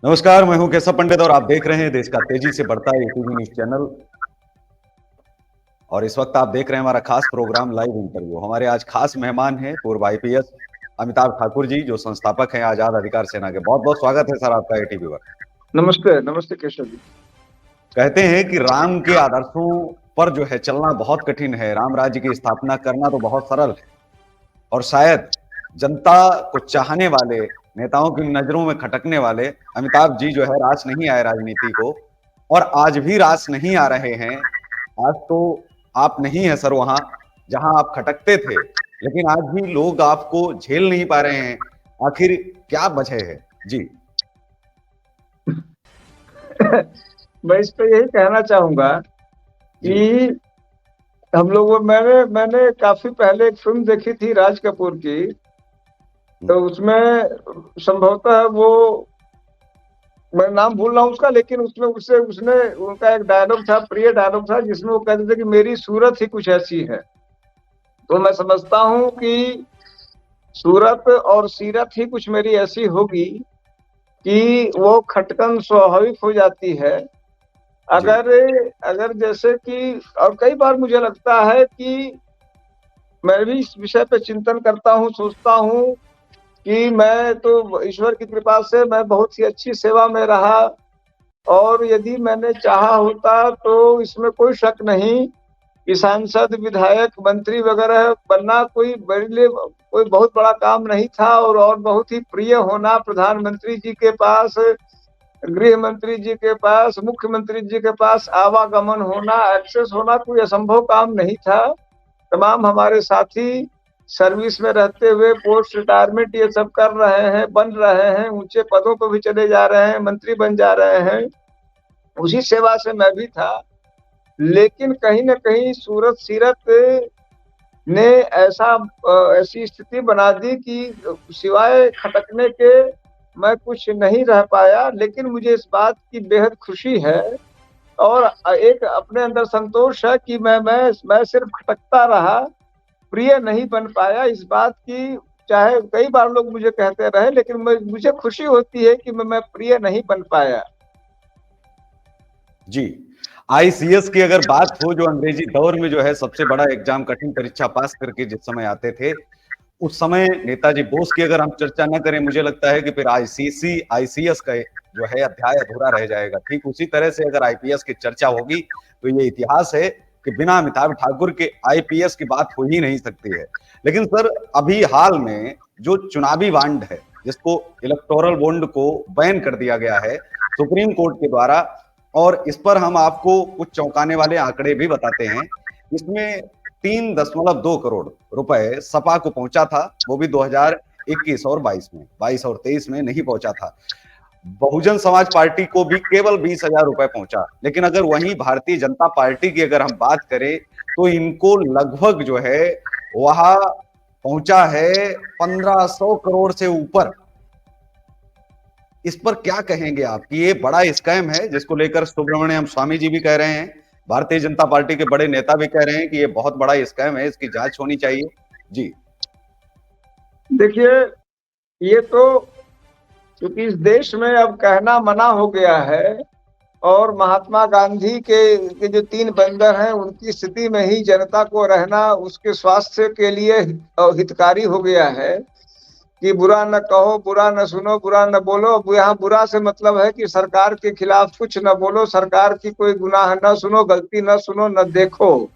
नमस्कार, मैं हूं केशव पंडित और आप देख रहे हैं देश का तेजी से बढ़ता एटीवी न्यूज चैनल। और इस वक्त आप देख रहे हैं हमारा खास प्रोग्राम लाइव इंटरव्यू। हमारे आज खास मेहमान हैं पूर्व आईपीएस अमिताभ ठाकुर जी, जो संस्थापक हैं आजाद अधिकार सेना के। बहुत बहुत स्वागत है सर आपका एटीवी पर। नमस्ते। नमस्ते केशव जी। कहते हैं कि राम के आदर्शों पर जो है चलना बहुत कठिन है, राम राज्य की स्थापना करना तो बहुत सरल है। और शायद जनता को चाहने वाले, नेताओं की नजरों में खटकने वाले अमिताभ जी जो है रास नहीं आए राजनीति को, और आज भी रास नहीं आ रहे हैं। आज तो आप नहीं है सर वहां जहां आप खटकते थे, लेकिन आज भी लोग आपको झेल नहीं पा रहे हैं। आखिर क्या वजह है जी? मैं इस पे यही कहना चाहूंगा कि हम लोगों मैंने काफी पहले एक फिल्म देखी थी राज कपूर की, तो उसमें संभवतः वो, मैं नाम भूल रहा हूँ उसका, लेकिन उसमें उससे उसने उनका एक डायलॉग था, प्रिय डायलॉग था, जिसमें वो कहते थे कि मेरी सूरत ही कुछ ऐसी है। तो मैं समझता हूँ कि सूरत और सीरत ही कुछ मेरी ऐसी होगी कि वो खटकन स्वाभाविक हो जाती है। अगर अगर जैसे कि, और कई बार मुझे लगता है कि मैं भी इस विषय पे चिंतन करता हूँ, सोचता हूँ कि मैं तो ईश्वर की कृपा से मैं बहुत ही अच्छी सेवा में रहा, और यदि मैंने चाहा होता तो इसमें कोई शक नहीं कि सांसद, विधायक, मंत्री वगैरह बनना कोई मेरे लिए कोई बहुत बड़ा काम नहीं था, और बहुत ही प्रिय होना प्रधानमंत्री जी के पास, गृह मंत्री जी के पास, मुख्यमंत्री जी के पास आवागमन होना, एक्सेस होना कोई असंभव काम नहीं था। तमाम हमारे साथी सर्विस में रहते हुए पोस्ट रिटायरमेंट ये सब कर रहे हैं, बन रहे हैं, ऊंचे पदों पर भी चले जा रहे हैं, मंत्री बन जा रहे हैं। उसी सेवा से मैं भी था, लेकिन कहीं ना कहीं सूरत सीरत ने ऐसी स्थिति बना दी कि सिवाय खटकने के मैं कुछ नहीं रह पाया। लेकिन मुझे इस बात की बेहद खुशी है और एक अपने अंदर संतोष है कि मैं सिर्फ खटकता रहा, प्रिय नहीं बन पाया। इस बात की, चाहे कई बार लोग मुझे कहते रहे, लेकिन मुझे खुशी होती है कि मैं प्रिय नहीं बन पाया। जी, आईसीएस की अगर बात हो, जो अंग्रेजी दौर में जो है सबसे बड़ा एग्जाम, कठिन परीक्षा पास करके जिस समय आते थे, उस समय नेताजी बोस की अगर हम चर्चा न करें, मुझे लगता है कि फिर आईसीसी आईसीएस का जो है अध्याय अधूरा रह जाएगा। ठीक उसी तरह से अगर आईपीएस की चर्चा होगी तो ये इतिहास है कि बिना अमिताभ ठाकुर के आईपीएस की बात हो ही नहीं सकती है। लेकिन सर, अभी हाल में जो चुनावी बांड है, जिसको इलेक्टोरल बॉन्ड को बैन कर दिया गया है सुप्रीम कोर्ट के द्वारा, और इस पर हम आपको कुछ चौंकाने वाले आंकड़े भी बताते हैं। इसमें 3.2 करोड़ रुपए सपा को पहुंचा था, वो भी 2021 और 22 और 23 में नहीं पहुंचा था। बहुजन समाज पार्टी को भी केवल 20,000 रुपए पहुंचा। लेकिन अगर वहीं भारतीय जनता पार्टी की अगर हम बात करें तो इनको लगभग जो है वहां पहुंचा है 1500 करोड़ से ऊपर। इस पर क्या कहेंगे आप कि ये बड़ा स्कैम है, जिसको लेकर सुब्रमण्यम स्वामी जी भी कह रहे हैं, भारतीय जनता पार्टी के बड़े नेता भी कह रहे हैं कि ये बहुत बड़ा स्कैम है, इसकी जांच होनी चाहिए जी? देखिए, ये तो क्योंकि इस देश में अब कहना मना हो गया है, और महात्मा गांधी के जो 3 बंदर हैं, उनकी स्थिति में ही जनता को रहना उसके स्वास्थ्य के लिए हितकारी हो गया है कि बुरा न कहो, बुरा न सुनो, बुरा न बोलो। अब यहाँ बुरा से मतलब है कि सरकार के खिलाफ कुछ न बोलो, सरकार की कोई गुनाह न सुनो, गलती न सुनो, न देखो।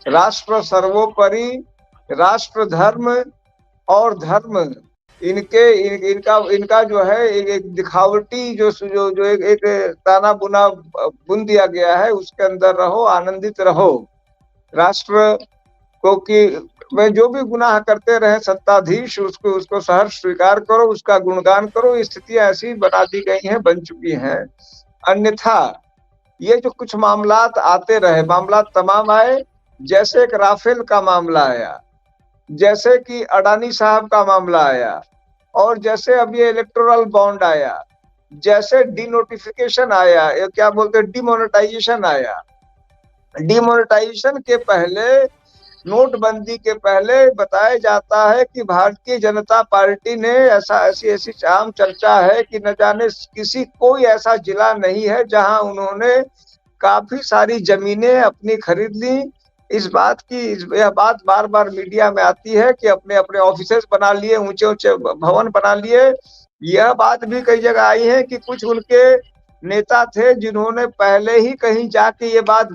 राष्ट्र सर्वोपरि, राष्ट्र, धर्म और धर्म, इनका जो है एक दिखावटी जो एक ताना बुना बुन दिया गया है, उसके अंदर रहो, आनंदित रहो। राष्ट्र को कि वे जो भी गुनाह करते रहे सत्ताधीश, उसको सहर्ष स्वीकार करो, उसका गुणगान करो। स्थितियां ऐसी बना दी गई हैं, बन चुकी हैं। अन्यथा ये जो कुछ मामलात आते रहे, मामलात तमाम आए, जैसे एक राफेल का मामला आया, जैसे कि अडानी साहब का मामला आया, और जैसे अब ये इलेक्टोरल बॉन्ड आया, जैसे डिनोटिफिकेशन आया, ये क्या बोलते हैं, डिमोनेटाइजेशन आया। डिमोनेटाइजेशन के पहले नोटबंदी के पहले बताया जाता है कि भारतीय जनता पार्टी ने ऐसी आम चर्चा है कि न जाने किसी कोई ऐसा जिला नहीं है जहां उन्होंने काफी सारी जमीनें अपनी खरीद ली। यह बात बार बार मीडिया में आती है कि अपने अपने ऑफिसेस बना लिए, ऊंचे ऊंचे भवन बना लिए। यह बात भी कई जगह आई है कि कुछ उनके नेता थे जिन्होंने पहले ही कहीं जाके ये बात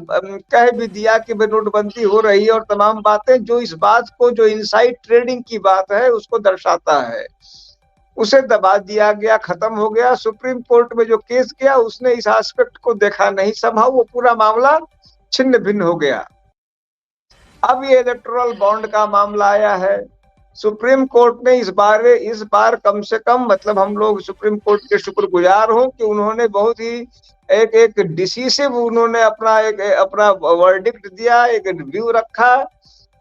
कह भी दिया कि नोटबंदी हो रही है, और तमाम बातें जो इस बात को, जो इनसाइड ट्रेडिंग की बात है उसको दर्शाता है, उसे दबा दिया गया, खत्म हो गया। सुप्रीम कोर्ट में जो केस गया उसने इस एस्पेक्ट को देखा नहीं, समहाउ वो पूरा मामला छिन्न भिन्न हो गया। अब ये इलेक्टोरल बॉन्ड का मामला आया है। सुप्रीम कोर्ट ने इस बार कम से कम, मतलब हम लोग सुप्रीम कोर्ट के शुक्रगुजार हो कि उन्होंने बहुत ही एक डिसीसिव उन्होंने अपना वर्डिक्ट दिया, एक व्यू रखा।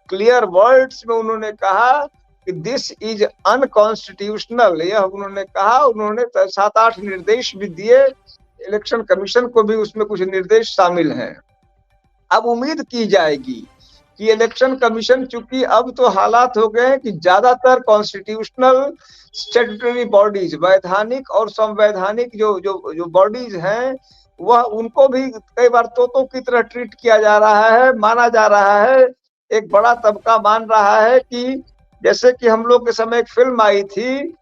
क्लियर वर्ड्स में उन्होंने कहा कि दिस इज अनकॉन्स्टिट्यूशनल, यह उन्होंने कहा। उन्होंने 7-8 निर्देश भी दिए, इलेक्शन कमीशन को भी उसमें कुछ निर्देश शामिल हैं। अब उम्मीद की जाएगी कि इलेक्शन कमीशन, चूंकि अब तो हालात हो गए हैं कि ज्यादातर कॉन्स्टिट्यूशनल स्टैट्यूटरी बॉडीज, वैधानिक और संवैधानिक जो बॉडीज हैं, वह उनको भी कई बार तोतों की तरह ट्रीट किया जा रहा है, माना जा रहा है। एक बड़ा तबका मान रहा है कि जैसे कि हम लोग के समय एक फिल्म आई थी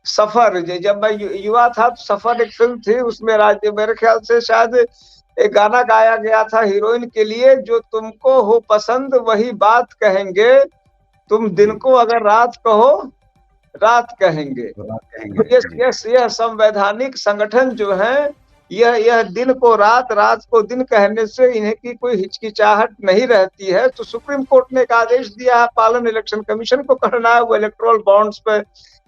सफर, जब मैं युवा था तो सफर एक फिल्म थी, उसमें मेरे ख्याल से शायद एक गाना गाया गया था हीरोइन के लिए, जो तुमको हो पसंद वही बात कहेंगे, तुम दिन को अगर रात कहो रात कहेंगे। यह संवैधानिक संगठन जो है, यह दिन को रात, रात को दिन कहने से इन्हें की कोई हिचकिचाहट नहीं रहती है। तो सुप्रीम कोर्ट ने एक आदेश दिया है, पालन इलेक्शन कमीशन को करना है, वो इलेक्टोरल बॉन्ड्स पे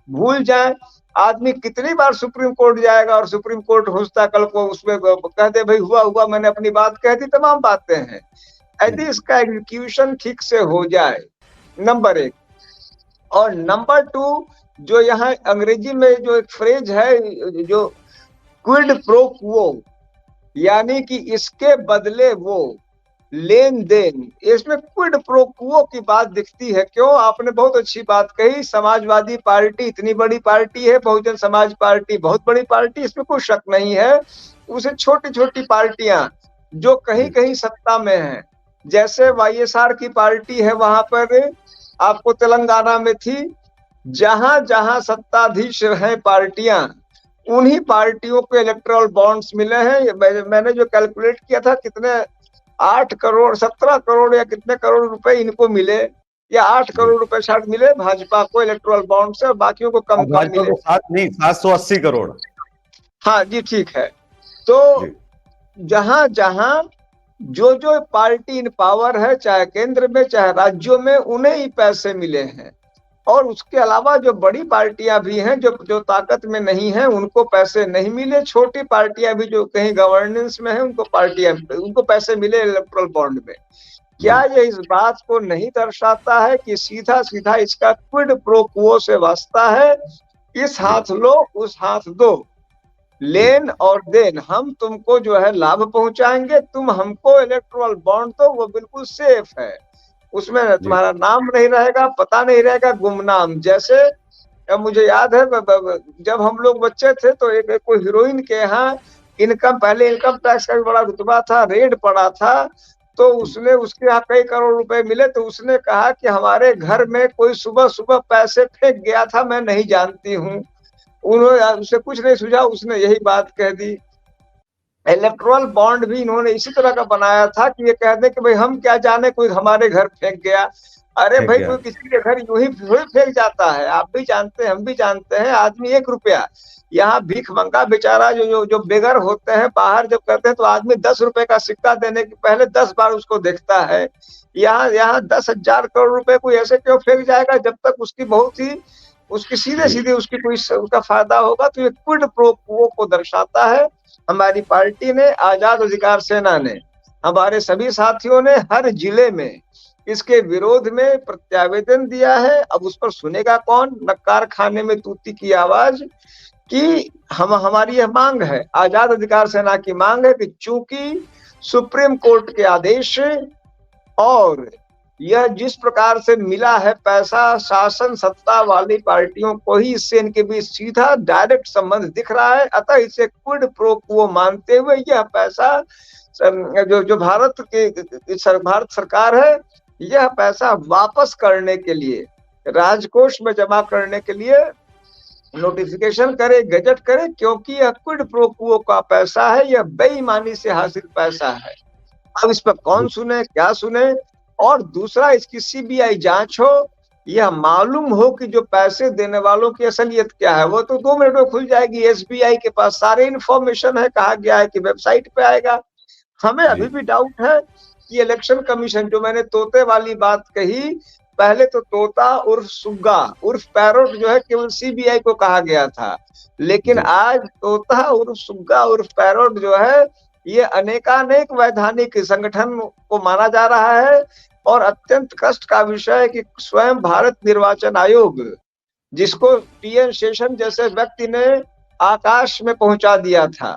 भूल जाए। आदमी कितनी बार सुप्रीम कोर्ट जाएगा और सुप्रीम कोर्ट होता कल को उसमें कह दे भाई हुआ हुआ, मैंने अपनी बात कह दी, तमाम बातें हैं। यदि इसका एग्जीक्यूशन ठीक से हो जाए, नंबर 1। और नंबर 2, जो यहाँ अंग्रेजी में जो एक फ्रेज है, जो क्विड प्रो क्वो, यानी कि इसके बदले वो, लेन देन, इसमें क्विड प्रो क्वो की बात दिखती है। क्यों? आपने बहुत अच्छी बात कही, समाजवादी पार्टी इतनी बड़ी पार्टी है, बहुजन समाज पार्टी बहुत बड़ी पार्टी, इसमें कोई शक नहीं है। उसे छोटी छोटी पार्टियां जो कहीं कहीं सत्ता में हैं, जैसे वाईएसआर की पार्टी है, वहां पर आपको तेलंगाना में थी, जहां जहां सत्ताधीश हैं पार्टियां, उन्हीं पार्टियों को इलेक्टोरल बॉन्ड्स मिले हैं। मैंने जो कैलकुलेट किया था, कितने 8 करोड़ 17 करोड़ या कितने करोड़ रुपए इनको मिले, या 8 करोड़ रुपए शायद मिले भाजपा को इलेक्टोरल बॉन्ड से, और बाकियों को कम कम मिले। 780 करोड़। हाँ जी, ठीक है। तो जहां जहां जो पार्टी इन पावर है, चाहे केंद्र में चाहे राज्यों में, उन्हें ही पैसे मिले हैं। और उसके अलावा जो बड़ी पार्टियां भी हैं, जो ताकत में नहीं है, उनको पैसे नहीं मिले। छोटी पार्टियां भी जो कहीं गवर्नेंस में है, उनको पैसे मिले इलेक्टोरल बॉन्ड में। क्या ये इस बात को नहीं दर्शाता है कि सीधा सीधा इसका क्विड प्रो क्वो से वास्ता है? इस हाथ लो उस हाथ दो, लेन और देन, हम तुमको जो है लाभ पहुंचाएंगे, तुम हमको इलेक्टोरल बॉन्ड दो, वो बिल्कुल सेफ है, उसमें तुम्हारा नाम नहीं रहेगा, पता नहीं रहेगा, गुमनाम। जैसे मुझे याद है जब हम लोग बच्चे थे तो एक कोई हीरोइन के यहाँ पहले इनकम टैक्स का भी बड़ा रुतबा था, रेड पड़ा था, तो उसके यहाँ कई करोड़ रुपए मिले। तो उसने कहा कि हमारे घर में कोई सुबह सुबह पैसे फेंक गया था, मैं नहीं जानती हूँ। उन्होंने उसे कुछ नहीं सूझा, उसने यही बात कह दी। इलेक्टोरल बॉन्ड भी इन्होंने इसी तरह का बनाया था कि ये कह दे कि भाई हम क्या जाने, कोई हमारे घर फेंक गया। अरे भाई, कोई किसी के घर यूं ही फेंक जाता है, आप भी जानते हैं, हम भी जानते हैं। आदमी 1 रुपया, यहाँ भीख मंगा बेचारा जो बेगर होते हैं, बाहर जब करते हैं तो आदमी 10 रुपए का सिक्का देने के पहले 10 बार उसको देखता है। यहाँ 10,000 करोड़ रुपए कोई ऐसे क्यों फेंक जाएगा जब तक उसकी सीधे सीधे उसका फायदा होगा। तो ये क्विड प्रो क्वो को दर्शाता है। हमारी पार्टी ने, आजाद अधिकार सेना ने, हमारे सभी साथियों ने हर जिले में इसके विरोध में प्रत्यावेदन दिया है। अब उस पर सुनेगा कौन? नक्कार खाने में तूती की आवाज कि हमारी यह मांग है, आजाद अधिकार सेना की मांग है कि चूंकि सुप्रीम कोर्ट के आदेश और यह जिस प्रकार से मिला है पैसा, शासन सत्ता वाली पार्टियों को ही इससे इनके बीच सीधा डायरेक्ट संबंध दिख रहा है। अतः इसे क्विड प्रो क्वो मानते हुए यह पैसा जो भारत सरकार है, यह पैसा वापस करने के लिए, राजकोष में जमा करने के लिए नोटिफिकेशन करे, गजट करे, क्योंकि यह क्विड प्रो क्वो का पैसा है, यह बेईमानी से हासिल पैसा है। अब इस पर कौन सुने, क्या सुने? और दूसरा, इसकी सीबीआई जांच हो, यह मालूम हो कि जो पैसे देने वालों की असलियत क्या है, वो तो 2 मिनट में खुल जाएगी। एसबीआई के पास सारे इन्फॉर्मेशन है, कहा गया है कि वेबसाइट पे आएगा। हमें अभी भी डाउट है कि इलेक्शन कमीशन, जो मैंने तोते वाली बात कही, पहले तो तोता उर्फ सुग्गा उर्फ पैरोट जो है केवल सीबीआई को कहा गया था, लेकिन आज तोता उर्फ सुग्गा उर्फ पैरोट जो है, ये अनेकानेक वैधानिक संगठन को माना जा रहा है। और अत्यंत कष्ट का विषय है कि स्वयं भारत निर्वाचन आयोग, जिसको टीएन शेषन जैसे व्यक्ति ने आकाश में पहुंचा दिया था,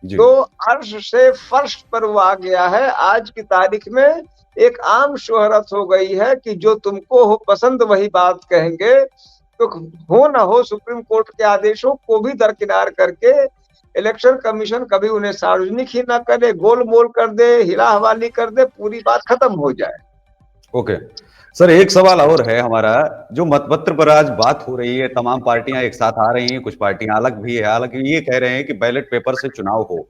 तो अर्श से फर्श पर वो आ गया है। आज की तारीख में एक आम शोहरत हो गई है कि जो तुमको हो पसंद वही बात कहेंगे। तो हो ना हो, सुप्रीम कोर्ट के आदेशों को भी दरकिनार करके इलेक्शन कमीशन कभी उन्हें सार्वजनिक ही ना करे, गोल मोल कर दे, हिला हवाली कर दे, पूरी बात खत्म हो जाए। ओके सर, एक सवाल और है हमारा। जो मतपत्र पर आज बात हो रही है, तमाम पार्टियां एक साथ आ रही हैं, कुछ पार्टियां अलग भी है, हालांकि ये कह रहे हैं कि बैलेट पेपर से चुनाव हो।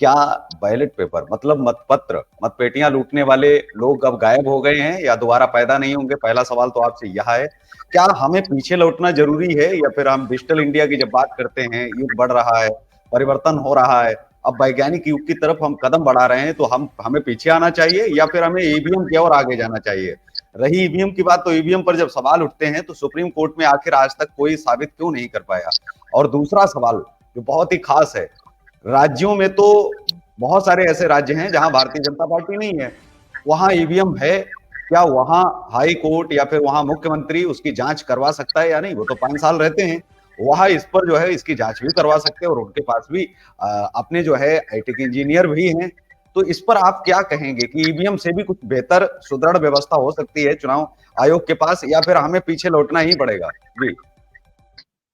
क्या बैलेट पेपर मतलब मतपत्र, मतपेटियां लूटने वाले लोग अब गायब हो गए हैं या दोबारा पैदा नहीं होंगे? पहला सवाल तो आपसे यह है। क्या हमें पीछे लौटना जरूरी है, या फिर हम डिजिटल इंडिया की जब बात करते हैं, युग बढ़ रहा है, परिवर्तन हो रहा है, अब वैज्ञानिक युग की तरफ हम कदम बढ़ा रहे हैं, तो हमें पीछे आना चाहिए या फिर हमें ईवीएम की ओर आगे जाना चाहिए? रही ईवीएम की बात, तो ईवीएम पर जब सवाल उठते हैं तो सुप्रीम कोर्ट में आखिर आज तक कोई साबित क्यों नहीं कर पाया? और दूसरा सवाल जो बहुत ही खास है, राज्यों में तो बहुत सारे ऐसे राज्य हैं जहां भारतीय जनता पार्टी नहीं है, वहां ईवीएम है, क्या वहां हाई कोर्ट या फिर वहां मुख्यमंत्री उसकी जांच करवा सकता है या नहीं? वो तो 5 साल रहते हैं वहां, इस पर जो है इसकी जांच भी करवा सकते हैं, और उनके पास भी अपने जो है आईटी इंजीनियर भी हैं। तो इस पर आप क्या कहेंगे कि ईवीएम से भी कुछ बेहतर सुदृढ़ व्यवस्था हो सकती है चुनाव आयोग के पास, या फिर हमें पीछे लौटना ही पड़ेगा? जी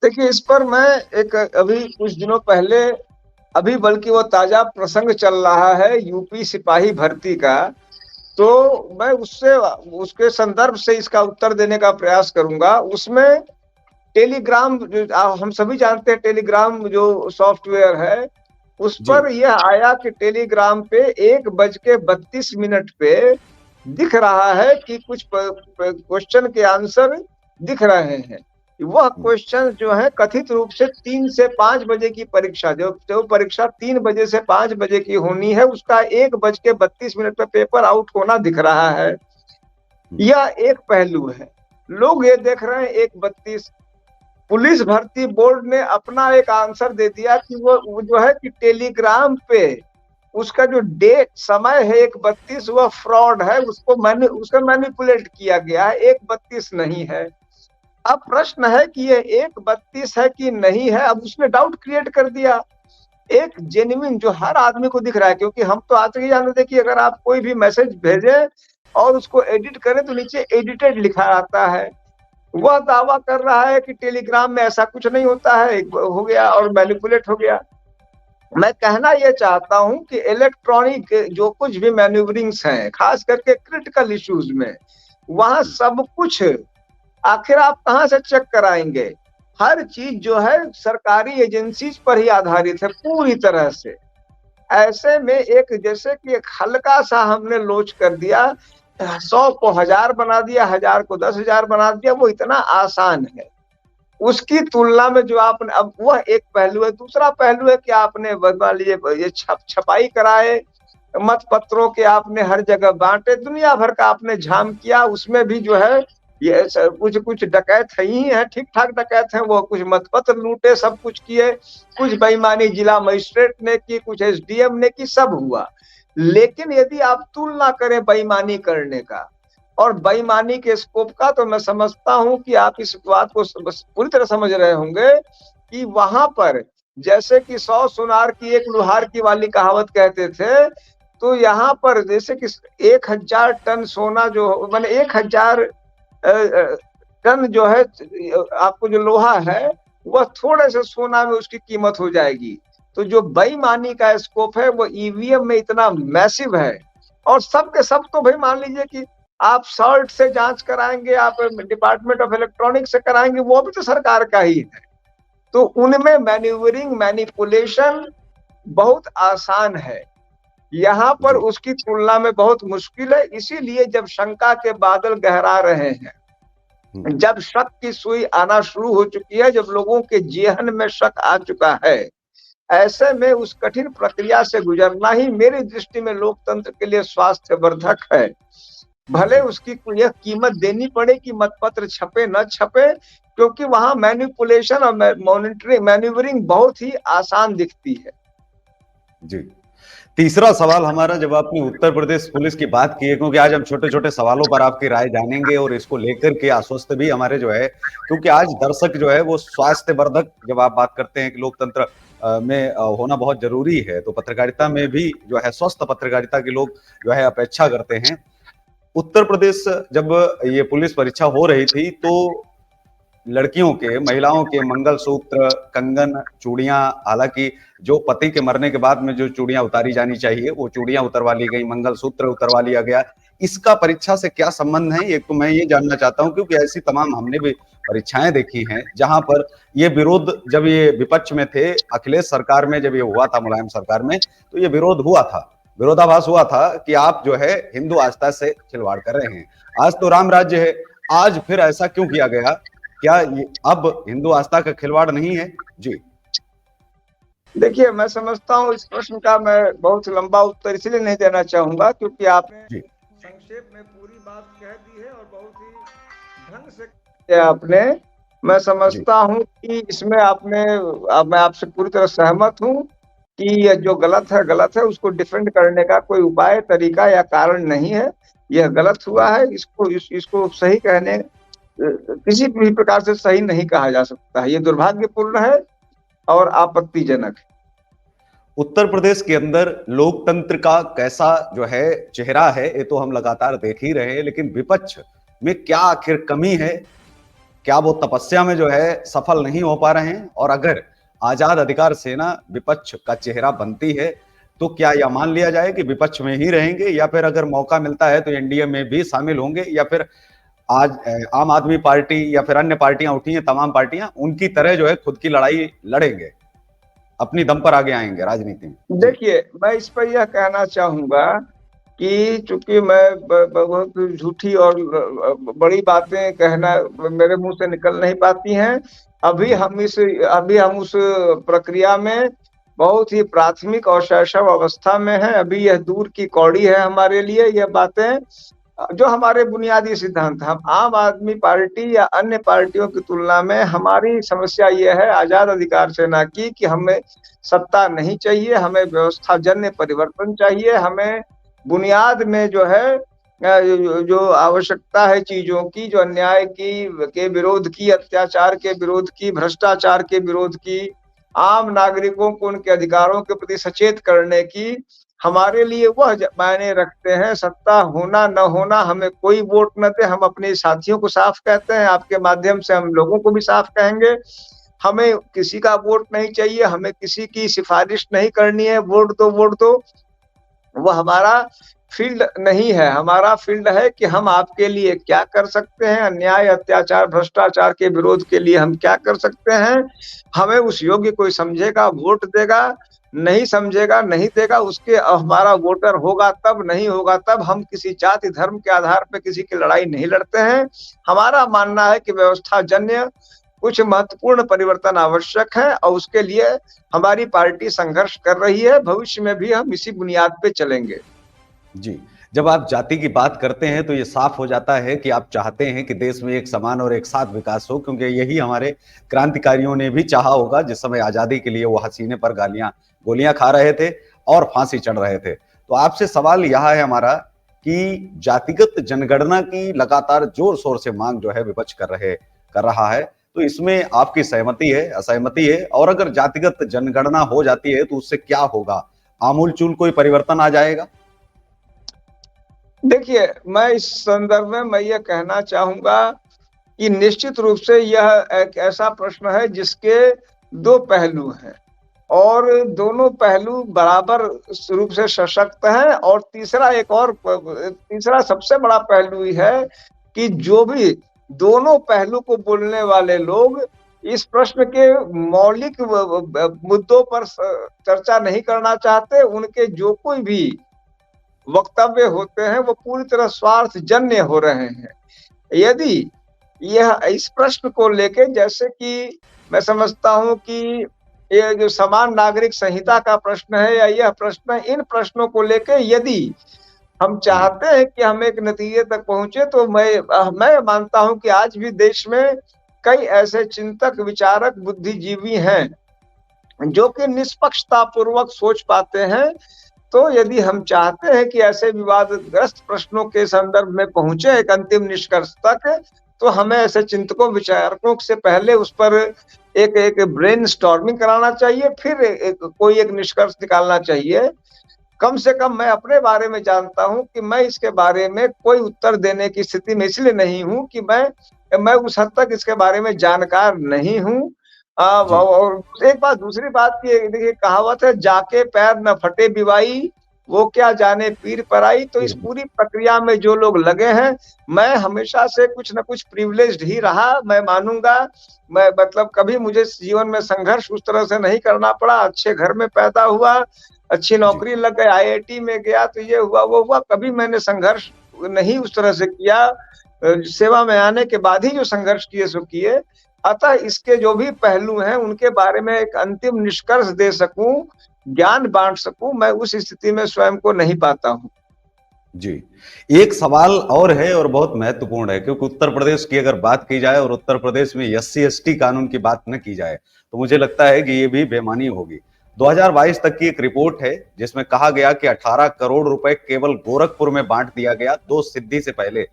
देखिए, इस पर मैं एक अभी कुछ दिनों पहले, अभी बल्कि वो ताजा प्रसंग चल रहा है यूपी सिपाही भर्ती का, तो मैं उसके संदर्भ से इसका उत्तर देने का प्रयास करूंगा। उसमें टेलीग्राम, हम सभी जानते हैं, टेलीग्राम जो सॉफ्टवेयर है, उस पर यह आया कि टेलीग्राम पे 1:32 पे दिख रहा है कि कुछ क्वेश्चन के आंसर दिख रहे हैं। वह क्वेश्चन जो है कथित रूप से 3 से 5 बजे की परीक्षा, जो परीक्षा 3 बजे से 5 बजे की होनी है, उसका 1:32 पे पेपर आउट होना दिख रहा है। यह एक पहलू है। लोग ये देख रहे हैं 1:32। पुलिस भर्ती बोर्ड ने अपना एक आंसर दे दिया कि वो जो है कि टेलीग्राम पे उसका जो डेट समय है 1:32, वह फ्रॉड है, उसका मैनिपुलेट किया गया है, 1:32 नहीं है। अब प्रश्न है कि ये 1:32 है कि नहीं है। अब उसने डाउट क्रिएट कर दिया। एक जेन्युइन जो हर आदमी को दिख रहा है, क्योंकि हम तो आज तक जानते थे कि अगर आप कोई भी मैसेज भेजें और उसको एडिट करें तो नीचे एडिटेड लिखा आता है। वह दावा कर रहा है कि टेलीग्राम में ऐसा कुछ नहीं होता है, हो गया और मैनिपुलेट हो गया। मैं कहना यह चाहता हूं कि इलेक्ट्रॉनिक जो कुछ भी मैन्यूवरिंग्स हैं, खास करके क्रिटिकल इश्यूज में, वहां सब कुछ आखिर आप कहां से चेक कराएंगे? हर चीज जो है सरकारी एजेंसीज पर ही आधारित है पूरी तरह से। ऐसे में एक जैसे कि एक हल्का सा हमने लोच कर दिया, 100 को 1000 बना दिया, 1000 को 10,000 बना दिया, वो इतना आसान है। उसकी तुलना में जो आपने, अब वह एक पहलू है। दूसरा पहलू है कि आपने मान लीजिए ये छपाई कराए, मत पत्रों के आपने हर जगह बांटे, दुनिया भर का आपने झाम किया। उसमें भी जो है ये कुछ डकैत ही है, ठीक ठाक डकैत हैं, वो कुछ मतपत्र लूटे, सब कुछ किए, कुछ बेईमानी जिला मजिस्ट्रेट ने की, कुछ एसडीएम ने की, सब हुआ। लेकिन यदि आप तुलना करें बेईमानी करने का और बेईमानी के स्कोप का, तो मैं समझता हूं कि आप इस बात को पूरी तरह समझ रहे होंगे कि वहां पर जैसे कि 100 सुनार की एक लुहार की वाली कहावत कहते थे, तो यहाँ पर जैसे कि 1000 टन सोना जो माने 1000 टन जो है आपको जो लोहा है वह थोड़े से सोना में उसकी कीमत हो जाएगी। तो जो बेईमानी का स्कोप है वो ईवीएम में इतना मैसिव है। और सब के सब तो भाई मान लीजिए कि आप सर्ट से जांच कराएंगे, आप डिपार्टमेंट ऑफ इलेक्ट्रॉनिक्स से कराएंगे, वो भी तो सरकार का ही है। तो उनमें मैन्यूवरिंग मैनिपुलेशन बहुत आसान है, यहाँ पर जी उसकी तुलना में बहुत मुश्किल है। इसीलिए जब शंका के बादल गहरा रहे हैं, जब शक की सुई आना शुरू हो चुकी है, जब लोगों के जेहन में शक आ चुका है, ऐसे में उस कठिन प्रक्रिया से गुजरना ही मेरी दृष्टि में लोकतंत्र के लिए स्वास्थ्यवर्धक है। भले उसकी यह कीमत देनी पड़े कि मतपत्र छपे न छपे, क्योंकि वहां मैनिपुलेशन और मॉनिटरिंग मैन्यूवरिंग बहुत ही आसान दिखती है। जी। तीसरा सवाल हमारा, जब आपने उत्तर प्रदेश पुलिस की बात की है, क्योंकि आज हम छोटे छोटे सवालों पर आपकी राय जानेंगे और इसको लेकर के आश्वस्त भी हमारे जो है, क्योंकि आज दर्शक जो है वो स्वास्थ्यवर्धक, जब आप बात करते हैं कि लोकतंत्र में होना बहुत जरूरी है, तो पत्रकारिता में भी जो है स्वस्थ पत्रकारिता के लोग जो है अपेक्षा करते हैं। उत्तर प्रदेश जब ये पुलिस परीक्षा हो रही थी तो लड़कियों के, महिलाओं के मंगलसूत्र, कंगन, चूड़ियां, हालांकि जो पति के मरने के बाद में जो चूड़ियां उतारी जानी चाहिए वो चूड़ियां उतरवा ली गई, मंगलसूत्र उतरवा लिया गया। इसका परीक्षा से क्या संबंध है, एक तो मैं ये जानना चाहता हूं, क्योंकि ऐसी तमाम हमने भी परीक्षाएं देखी हैं जहां पर ये विरोध, जब ये विपक्ष में थे अखिलेश सरकार में, जब ये हुआ था मुलायम सरकार में, तो ये विरोध हुआ था, विरोधाभास हुआ था कि आप जो है हिंदू आस्था से खिलवाड़ कर रहे हैं। आज तो राम राज्य है, आज फिर ऐसा क्यों किया गया? क्या ये अब हिंदू आस्था का खिलवाड़ नहीं है? जी देखिए, मैं समझता हूँ इस प्रश्न का मैं बहुत लंबा उत्तर इसलिए नहीं देना चाहूंगा क्योंकि आपने संक्षेप में पूरी बात कह दी है और बहुत ही ढंग से किया आपने। मैं समझता हूँ कि इसमें मैं आपसे पूरी तरह सहमत हूँ कि यह जो गलत है, उसको डिफेंड करने का कोई उपाय, तरीका या कारण नहीं है। यह गलत हुआ है, इसको सही कहने किसी भी प्रकार से सही नहीं कहा जा सकता है। ये दुर्भाग्यपूर्ण है और आपत्तिजनक है। उत्तर प्रदेश के अंदर लोकतंत्र का कैसा जो है चेहरा है, ये तो हम लगातार देख ही रहे हैं, लेकिन विपक्ष में क्या आखिर कमी है? क्या वो तपस्या में जो है सफल नहीं हो पा रहे हैं? और अगर आजाद अधिकार सेना विपक्ष का चेहरा बनती है तो क्या यह मान लिया जाए कि विपक्ष में ही रहेंगे, या फिर अगर मौका मिलता है तो एनडीए में भी शामिल होंगे, या फिर आज आम आदमी पार्टी या फिर अन्य पार्टियां उठी हैं, तमाम पार्टियां उनकी तरह जो है खुद की लड़ाई लड़ेंगे, अपनी दम पर आगे आएंगे राजनीति में? देखिए, मैं इस पर यह कहना चाहूंगा कि चूंकि मैं बहुत झूठी और बड़ी बातें कहना मेरे मुंह से निकल नहीं पाती हैं। अभी हम उस प्रक्रिया में बहुत ही प्राथमिक और शैशव अवस्था में है। अभी यह दूर की कौड़ी है हमारे लिए, यह बातें जो हमारे बुनियादी सिद्धांत। हम आम आदमी पार्टी या अन्य पार्टियों की तुलना में हमारी समस्या यह है आजाद अधिकार सेना की कि हमें सत्ता नहीं चाहिए, हमें व्यवस्था जन्य परिवर्तन चाहिए। हमें बुनियाद में जो है जो आवश्यकता है चीजों की, जो अन्याय के विरोध की, अत्याचार के विरोध की, भ्रष्टाचार के विरोध की, आम नागरिकों को उनके अधिकारों के प्रति सचेत करने की, हमारे लिए वह मायने रखते हैं। सत्ता होना न होना हमें कोई वोट न दे, हम अपने साथियों को साफ कहते हैं, आपके माध्यम से हम लोगों को भी साफ कहेंगे, हमें किसी का वोट नहीं चाहिए, हमें किसी की सिफारिश नहीं करनी है, वोट दो। वह हमारा फील्ड नहीं है। हमारा फील्ड है कि हम आपके लिए क्या कर सकते हैं, अन्याय, अत्याचार, भ्रष्टाचार के विरोध के लिए हम क्या कर सकते हैं। हमें उस योग्य कोई समझेगा वोट देगा, नहीं समझेगा नहीं देगा। उसके हमारा वोटर होगा तब, नहीं होगा तब। हम किसी जाति धर्म के आधार पर किसी की लड़ाई नहीं लड़ते हैं। हमारा मानना है कि व्यवस्था जन्य कुछ महत्वपूर्ण परिवर्तन आवश्यक है और उसके लिए हमारी पार्टी संघर्ष कर रही है। भविष्य में भी हम इसी बुनियाद पे चलेंगे। जी, जब आप जाति की बात करते हैं तो ये साफ हो जाता है कि आप चाहते हैं कि देश में एक समान और एक साथ विकास हो, क्योंकि यही हमारे क्रांतिकारियों ने भी चाहा होगा जिस समय आजादी के लिए वो हसीने पर गोलियां खा रहे थे और फांसी चढ़ रहे थे। तो आपसे सवाल यह है हमारा कि जातिगत जनगणना की लगातार जोर शोर से मांग जो है विपक्ष कर रहा है, तो इसमें आपकी सहमति है, असहमति है? और अगर जातिगत जनगणना हो जाती है तो उससे क्या होगा? आमूलचूल कोई परिवर्तन आ जाएगा? देखिए, मैं इस संदर्भ में मैं ये कहना चाहूँगा कि निश्चित रूप से यह एक ऐसा प्रश्न है जिसके 2 पहलू हैं और दोनों पहलू बराबर रूप से सशक्त हैं और तीसरा एक और तीसरा सबसे बड़ा पहलू ये है कि जो भी दोनों पहलू को बोलने वाले लोग इस प्रश्न के मौलिक मुद्दों पर चर्चा नहीं करना चाहते, उनके जो कोई भी वक्तव्य होते हैं वो पूरी तरह स्वार्थजन्य हो रहे हैं। यदि यह इस प्रश्न को लेके जैसे कि मैं समझता हूँ कि ये जो समान नागरिक संहिता का प्रश्न है या यह प्रश्न है, इन प्रश्नों को लेके यदि हम चाहते हैं कि हम एक नतीजे तक पहुँचे तो मैं मानता हूँ कि आज भी देश में कई ऐसे चिंतक, विचारक, बुद्धिजीवी हैं, जो कि निष्पक्षतापूर्वक सोच पाते हैं। तो यदि हम चाहते हैं कि ऐसे विवादग्रस्त प्रश्नों के संदर्भ में पहुँचे एक अंतिम निष्कर्ष तक, तो हमें ऐसे चिंतकों, विचारकों से पहले उस पर एक ब्रेनस्टॉर्मिंग कराना चाहिए, फिर कोई एक निष्कर्ष निकालना चाहिए। कम से कम मैं अपने बारे में जानता हूँ कि मैं इसके बारे में कोई उत्तर देने की स्थिति में इसलिए नहीं हूँ कि मैं उस हद तक इसके बारे में जानकार नहीं हूँ। जी, और एक बात दूसरी बात की देखिए कहावत है, जाके पैर न फटे बिवाई, वो क्या जाने पीर पराई। तो इस पूरी प्रक्रिया में जो लोग लगे हैं, मैं हमेशा से कुछ न कुछ प्रिविलेज्ड ही रहा, मैं मानूँगा। मैं मतलब कभी मुझे जीवन में संघर्ष उस तरह से नहीं करना पड़ा, अच्छे घर में पैदा हुआ, अच्छी जी, नौकरी लग गई, आईआईटी में गया तो ये हुआ, वो हुआ, कभी मैंने संघर्ष नहीं उस तरह से किया। सेवा में आने के बाद ही जो संघर्ष किए सो किए। अतः इसके जो भी पहलू हैं उनके बारे में एक अंतिम निष्कर्ष दे सकूँ, ज्ञान बाँट सकूँ, मैं उस स्थिति में स्वयं को नहीं पाता हूँ। जी। एक सवाल और है और बहुत महत्वपूर्ण है क्योंकि उत्तर प्रदेश की अगर बात की जाए और उत्तर प्रदेश में एससी-एसटी कानून की बात न की जाए, तो मुझे लगता है कि ये भी बेईमानी होगी। 2022 तक की एक रिपोर्ट है जिसमें कहा गया कि 18 करोड़ रुपए केवल गोरखपुर में बाँट दिया गया 2 सिद्धि से पहले।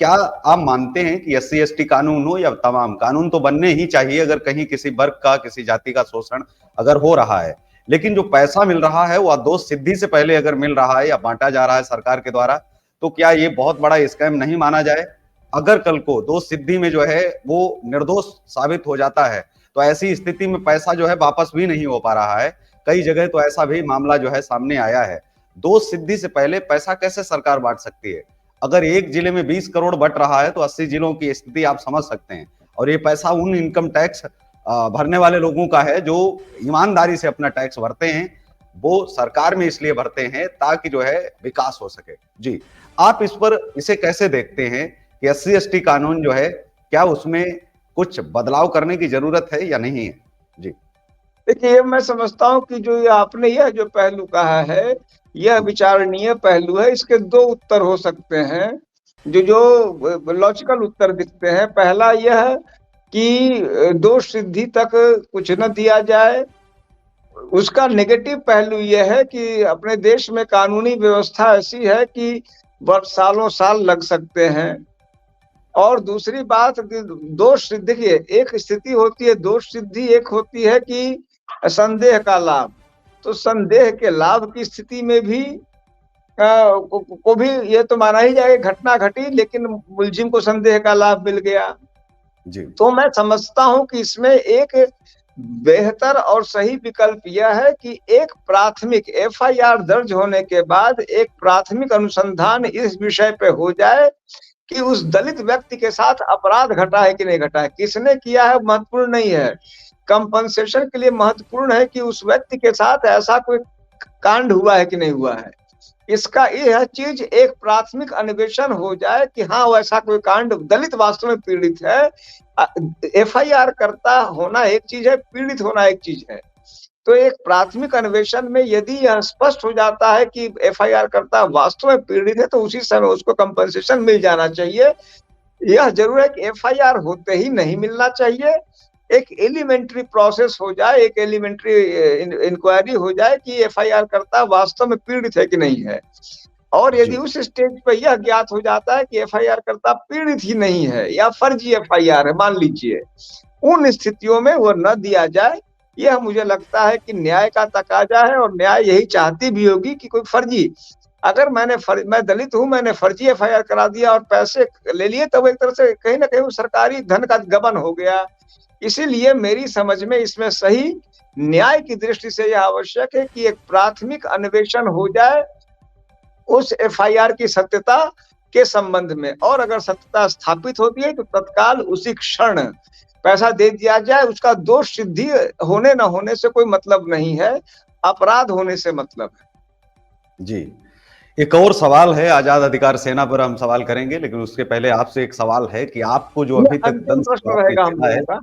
क्या आप मानते हैं कि एससी-एसटी कानून हो या तमाम कानून तो बनने ही चाहिए अगर कहीं किसी वर्ग का, किसी जाति का शोषण अगर हो रहा है। लेकिन जो पैसा मिल रहा है वो 2 सिद्धि से पहले अगर मिल रहा है या बाँटा जा रहा है सरकार के द्वारा, तो क्या ये बहुत बड़ा स्कैम नहीं माना जाए? अगर कल को 2 सिद्धि में जो है वो निर्दोष साबित हो जाता है, तो ऐसी स्थिति में पैसा जो है वापस भी नहीं हो पा रहा है। कई जगह तो ऐसा भी मामला जो है सामने आया है। 2 सिद्धि से पहले पैसा कैसे सरकार बाँट सकती है? अगर एक जिले में 20 करोड़ बट रहा है तो 80 जिलों की स्थिति आप समझ सकते हैं। और ये पैसा उन इनकम टैक्स भरने वाले लोगों का है जो ईमानदारी से अपना टैक्स भरते हैं। वो सरकार में इसलिए भरते हैं ताकि जो है विकास हो सके। जी, आप इस पर इसे कैसे देखते हैं कि एससी-एसटी कानून जो है क्या उसमें कुछ बदलाव करने की जरूरत है या नहीं है? जी, देखिए, ये मैं समझता हूँ कि जो ये आपने यह जो पहलू कहा है, यह विचारणीय पहलू है। इसके 2 उत्तर हो सकते हैं, जो लॉजिकल उत्तर दिखते हैं। पहला यह कि दोष सिद्धि तक कुछ न दिया जाए। उसका नेगेटिव पहलू ये है कि अपने देश में कानूनी व्यवस्था ऐसी है कि वर्ष सालों-साल लग सकते हैं। और दूसरी बात कि दोष सिद्धि देखिए, एक स्थिति होती है दोष सिद्धि, एक होती है कि संदेह का लाभ। तो संदेह के लाभ की स्थिति में भी को भी ये तो माना ही जाएगा घटना घटी लेकिन मुलजिम को संदेह का लाभ मिल गया। जी, तो मैं समझता हूँ कि इसमें एक बेहतर और सही विकल्प यह है कि एक प्राथमिक एफआईआर दर्ज होने के बाद एक प्राथमिक अनुसंधान इस विषय पे हो जाए कि उस दलित व्यक्ति के साथ अपराध घटा है कि नहीं घटा है, किसने किया है महत्वपूर्ण नहीं है। कंपनसेशन के लिए महत्वपूर्ण है कि उस व्यक्ति के साथ ऐसा कोई कांड हुआ है कि नहीं हुआ है। इसका यह चीज एक प्राथमिक अन्वेषण हो जाए कि हाँ वैसा कोई कांड दलित वास्तव में पीड़ित है। एफआईआर करता होना एक चीज है, पीड़ित होना एक चीज है। तो एक प्राथमिक अन्वेषण में यदि यह स्पष्ट हो जाता है कि एफआईआर करता वास्तव में पीड़ित है तो उसी समय उसको कंपनसेशन मिल जाना चाहिए। यह जरूर है कि एफआईआर होते ही नहीं मिलना चाहिए। एक एलिमेंट्री प्रोसेस हो जाए, एक एलिमेंट्री इंक्वायरी हो जाए कि एफआईआर करता वास्तव में पीड़ित है कि नहीं है। और यदि जी, उस स्टेज पे यह ज्ञात हो जाता है कि एफआईआर करता पीड़ित ही नहीं है या फर्जी एफआईआर है मान लीजिए, उन स्थितियों में वो न दिया जाए। यह मुझे लगता है कि न्याय का तकाजा है और न्याय यही चाहती भी होगी कि कोई फर्जी अगर मैं दलित हूँ, मैंने फर्जी एफआईआर करा दिया और पैसे ले लिए, तो वो एक तरह से कहीं न कहीं वो सरकारी धन का गबन हो गया। इसीलिए मेरी समझ में इसमें सही न्याय की दृष्टि से यह आवश्यक है कि एक प्राथमिक अन्वेषण हो जाए उस एफआईआर की सत्यता के संबंध में, और अगर सत्यता स्थापित होती है तो तत्काल उसी क्षण पैसा दे दिया जाए। उसका दोष सिद्धि होने न होने से कोई मतलब नहीं है, अपराध होने से मतलब है। जी। एक और सवाल है, आजाद अधिकार सेना पर हम सवाल करेंगे, लेकिन उसके पहले आपसे एक सवाल है कि आपको जो ये अभी तक अंतिम दंश जो प्रश्न आपने रहेगा हम झेला है, लोगों का।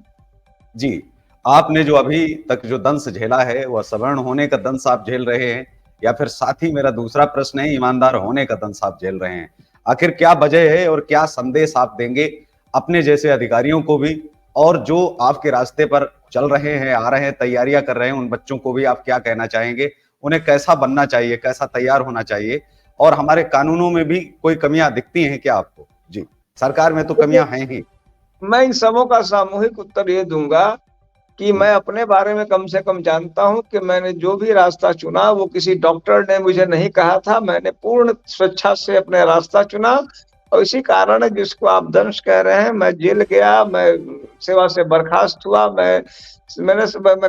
जी, आपने जो अभी तक जो दंश झेला है, वह सवर्ण होने का दंश आप झेल रहे हैं या फिर साथ ही मेरा दूसरा प्रश्न है, ईमानदार होने का दंश आप झेल रहे हैं? आखिर क्या वजह है और क्या संदेश आप देंगे अपने जैसे अधिकारियों को भी, और जो आपके रास्ते पर चल रहे हैं, आ रहे हैं, तैयारियां कर रहे हैं, उन बच्चों को भी आप क्या कहना चाहेंगे? उन्हें कैसा बनना चाहिए, कैसा तैयार होना चाहिए? और हमारे कानूनों में भी कोई कमियां दिखती हैं क्या आपको? जी, सरकार में तो कमियां हैं ही। मैं इन सबों का सामूहिक उत्तर ये दूंगा कि मैं अपने बारे में कम से कम जानता हूं कि मैंने जो भी रास्ता चुना वो किसी डॉक्टर ने मुझे नहीं कहा था, मैंने पूर्ण स्वेच्छा से अपने रास्ता चुना। और इसी कारण है जिसको आप दंश कह रहे हैं, मैं जेल गया, मैं सेवा से बर्खास्त हुआ, मैं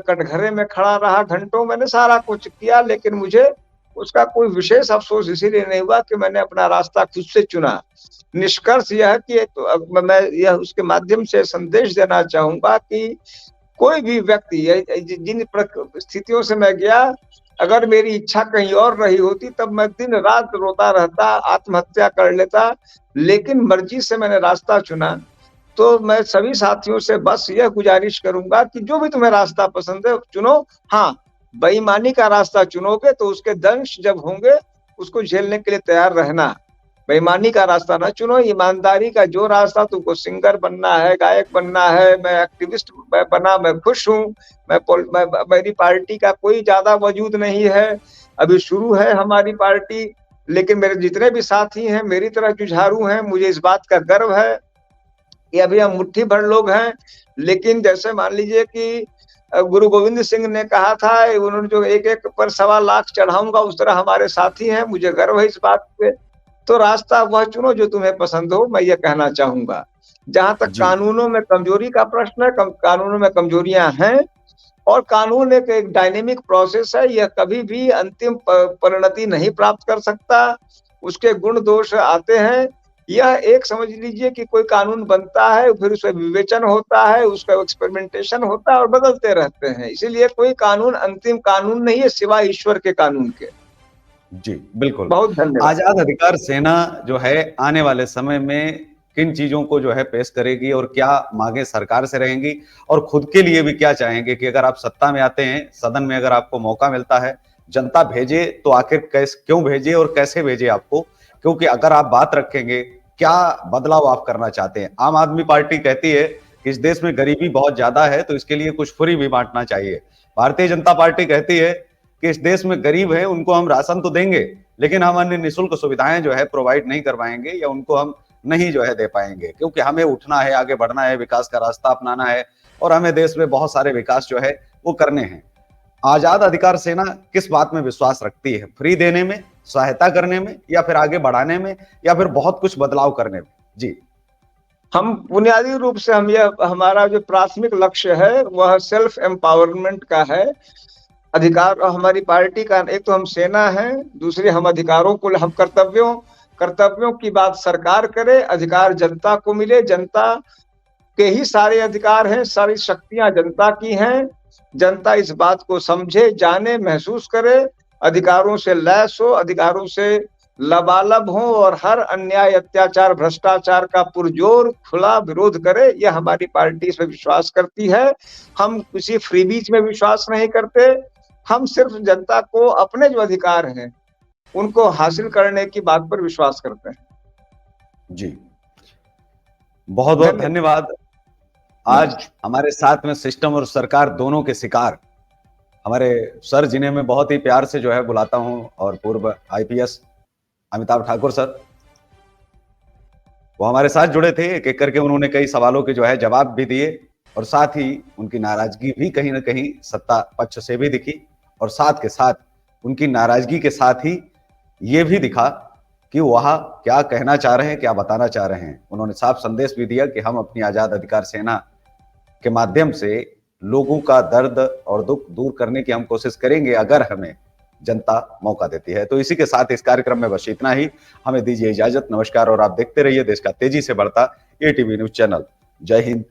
कटघरे में खड़ा रहा घंटों, मैंने सारा कुछ किया, लेकिन मुझे उसका कोई विशेष अफसोस इसीलिए नहीं हुआ कि मैंने अपना रास्ता खुद से चुना। निष्कर्ष यह है कि मैं यह उसके माध्यम से संदेश देना चाहूंगा कि कोई भी व्यक्ति जिन स्थितियों से मैं गया, अगर मेरी इच्छा कहीं और रही होती तब मैं दिन रात रोता रहता, आत्महत्या कर लेता, लेकिन मर्जी से मैंने रास्ता चुना। तो मैं सभी साथियों से बस यह गुजारिश करूंगा कि जो भी तुम्हें रास्ता पसंद है चुनो। हाँ, बेईमानी का रास्ता चुनोगे तो उसके दंश जब होंगे उसको झेलने के लिए तैयार रहना। बेईमानी का रास्ता ना चुनो, ईमानदारी का जो रास्ता, तुमको सिंगर बनना है, गायक बनना है, मैं एक्टिविस्ट बना, मैं खुश हूँ। मेरी पार्टी का कोई ज्यादा वजूद नहीं है, अभी शुरू है हमारी पार्टी, लेकिन मेरे जितने भी साथी हैं मेरी तरह जुझारू हैं, मुझे इस बात का गर्व है कि अभी हम मुट्ठी भर लोग हैं। लेकिन जैसे मान लीजिए कि गुरु गोविंद सिंह ने कहा था, उन्होंने जो एक एक पर 1.25 लाख चढ़ाऊंगा, उस तरह हमारे साथी हैं, मुझे गर्व है इस बात पे। तो रास्ता वह चुनो जो तुम्हें पसंद हो, मैं ये कहना चाहूंगा। जहां तक जी, कानूनों में कमजोरी का प्रश्न है, कानूनों में कमजोरियां हैं, और कानून एक डायनेमिक प्रोसेस है, यह कभी भी अंतिम परिणति नहीं प्राप्त कर सकता, उसके गुण दोष आते हैं। यह एक समझ लीजिए कि कोई कानून बनता है, फिर उसका विवेचन होता है, उसका एक्सपेरिमेंटेशन होता है और बदलते रहते हैं। इसीलिए कोई कानून अंतिम कानून नहीं है सिवाय ईश्वर के कानून के। जी, बिल्कुल। बहुत धन्यवाद। आजाद अधिकार सेना जो है आने वाले समय में किन चीजों को जो है पेश करेगी और क्या मांगे सरकार से रहेंगी, और खुद के लिए भी क्या चाहेंगे कि अगर आप सत्ता में आते हैं, सदन में अगर आपको मौका मिलता है, जनता भेजे तो आखिर क्यों भेजे और कैसे भेजे आपको? क्योंकि अगर आप बात रखेंगे, क्या बदलाव आप करना चाहते हैं? आम आदमी पार्टी कहती है कि इस देश में गरीबी बहुत ज्यादा है, तो इसके लिए कुछ फ्री भी बांटना चाहिए। भारतीय जनता पार्टी कहती है कि इस देश में गरीब है, उनको हम राशन तो देंगे, लेकिन हम अन्य निःशुल्क सुविधाएं जो है प्रोवाइड नहीं करवाएंगे, या उनको हम नहीं जो है दे पाएंगे, क्योंकि हमें उठना है, आगे बढ़ना है, विकास का रास्ता अपनाना है, और हमें देश में बहुत सारे विकास जो है वो करने हैं। आजाद अधिकार सेना किस बात में विश्वास रखती है? फ्री देने में, सहायता करने में, या फिर आगे बढ़ाने में, या फिर बहुत कुछ बदलाव करने में? जी, हम बुनियादी रूप से हमारा जो प्राथमिक लक्ष्य है वह सेल्फ एम्पावरमेंट का है। अधिकार हमारी पार्टी का, एक तो हम सेना है, दूसरे हम अधिकारों को, हम कर्तव्यों की बात सरकार करे, अधिकार जनता को मिले, जनता के ही सारे अधिकार हैं, सारी शक्तियां जनता की हैं। जनता इस बात को समझे, जाने, महसूस करे, अधिकारों से लैस हो, अधिकारों से लबालब हो, और हर अन्याय, अत्याचार, भ्रष्टाचार का पुरजोर खुला विरोध करे। यह हमारी पार्टी इसमें विश्वास करती है। हम किसी फ्रीबीज में विश्वास नहीं करते, हम सिर्फ जनता को अपने जो अधिकार हैं उनको हासिल करने की बात पर विश्वास करते हैं। जी, बहुत बहुत धन्यवाद। आज हमारे साथ में सिस्टम और सरकार दोनों के शिकार हमारे सर, जिन्हें मैं बहुत ही प्यार से जो है बुलाता हूं, और पूर्व आईपीएस अमिताभ ठाकुर सर, वो हमारे साथ जुड़े थे। एक एक करके उन्होंने कई सवालों के जो है जवाब भी दिए, और साथ ही उनकी नाराजगी भी कहीं ना कहीं सत्ता पक्ष से भी दिखी, और साथ के साथ उनकी नाराजगी के साथ ही ये भी दिखा कि वह क्या कहना चाह रहे हैं, क्या बताना चाह रहे हैं। उन्होंने साफ संदेश भी दिया कि हम अपनी आजाद अधिकार सेना के माध्यम से लोगों का दर्द और दुख दूर करने की हम कोशिश करेंगे, अगर हमें जनता मौका देती है। तो इसी के साथ इस कार्यक्रम में बस इतना ही। हमें दीजिए इजाजत, नमस्कार, और आप देखते रहिए देश का तेजी से बढ़ता एटीवी न्यूज चैनल। जय हिंद,